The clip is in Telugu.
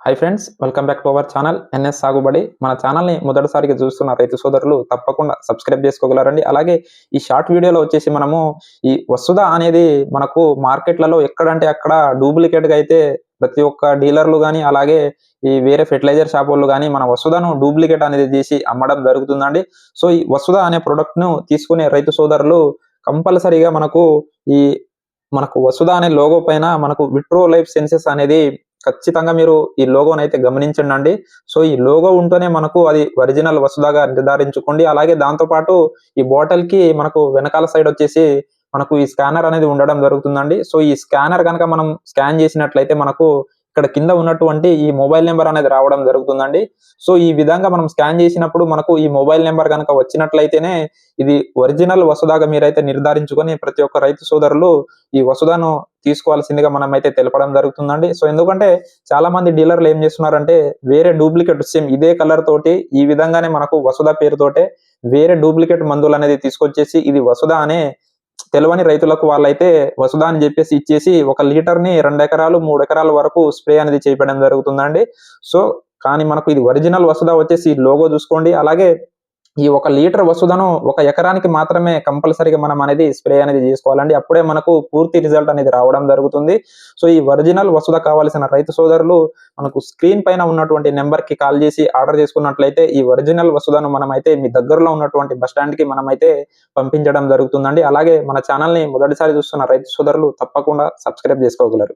Hi friends, welcome back to our channel NS Sagubadi. మన ఛానల్ని మొదటిసారిగా చూస్తున్న రైతు సోదరులు తప్పకుండా సబ్స్క్రైబ్ చేసుకోగలరండి. అలాగే ఈ షార్ట్ వీడియోలో వచ్చేసి మనము ఈ వసుధ అనేది మనకు మార్కెట్లలో ఎక్కడంటే అక్కడ డూప్లికేట్గా అయితే ప్రతి ఒక్క డీలర్లు కానీ అలాగే ఈ వేరే ఫెర్టిలైజర్ షాప్ వాళ్ళు కానీ మన వసుధను డూప్లికేట్ అనేది తీసి అమ్మడం జరుగుతుందండి. సో ఈ వసుధ అనే ప్రోడక్ట్ను తీసుకునే రైతు సోదరులు కంపల్సరీగా మనకు వసుధ అనే లోగో పైన మనకు విట్రో లైఫ్ సెన్సెస్ అనేది ఖచ్చితంగా మీరు ఈ లోగోని అయితే గమనించండి. సో ఈ లోగో ఉంటేనే మనకు అది ఒరిజినల్ వసుధగా నిర్ధారించుకోండి. అలాగే దాంతో పాటు ఈ బాటిల్ కి మనకు వెనకాల సైడ్ వచ్చేసి మనకు ఈ స్కానర్ అనేది ఉండడం జరుగుతుందండి. సో ఈ స్కానర్ కనుక మనం స్కాన్ చేసినట్లయితే మనకు ఇక్కడ కింద ఉన్నటువంటి ఈ మొబైల్ నెంబర్ అనేది రావడం జరుగుతుందండి. సో ఈ విధంగా మనం స్కాన్ చేసినప్పుడు మనకు ఈ మొబైల్ నెంబర్ కనుక వచ్చినట్లయితేనే ఇది ఒరిజినల్ వసుధగా మీరైతే నిర్ధారించుకొని ప్రతి ఒక్క రైతు సోదరులు ఈ వసుధను తీసుకోవాల్సిందిగా మనం అయితే తెలపడం జరుగుతుందండి. సో ఎందుకంటే చాలా మంది డీలర్లు ఏం చేస్తున్నారంటే వేరే డూప్లికేట్ సేమ్ ఇదే కలర్ తోటి ఈ విధంగానే మనకు వసుధ పేరుతోటే వేరే డూప్లికేట్ మందులు అనేది తీసుకొచ్చేసి ఇది వసుధ అనే తెలవని రైతులకు వాళ్ళైతే వసుధ అని చెప్పేసి ఇచ్చేసి 1 లీటర్‌ని 2 ఎకరాలు 3 ఎకరాల వరకు స్ప్రే అనేది చేయడం జరుగుతుందండి. సో కానీ మనకు ఇది ఒరిజినల్ వసుధ వచ్చేసి లోగో చూసుకోండి. అలాగే ఈ 1 లీటర్ వసుధను 1 ఎకరానికి మాత్రమే కంపల్సరీగా మనం అనేది స్ప్రే అనేది చేసుకోవాలండి. అప్పుడే మనకు పూర్తి రిజల్ట్ అనేది రావడం జరుగుతుంది. సో ఈ ఒరిజినల్ వసుధ కావాల్సిన రైతు సోదరులు మనకు స్క్రీన్ పైన ఉన్నటువంటి నెంబర్‌కి కాల్ చేసి ఆర్డర్ చేసుకున్నట్లయితే ఈ ఒరిజినల్ వసుధను మనమైతే మీ దగ్గరలో ఉన్నటువంటి బస్ స్టాండ్‌కి మనమైతే పంపించడం జరుగుతుందండి. అలాగే మన ఛానల్‌ని మొదటిసారి చూస్తున్న రైతు సోదరులు తప్పకుండా సబ్స్క్రైబ్ చేసుకోగలరు.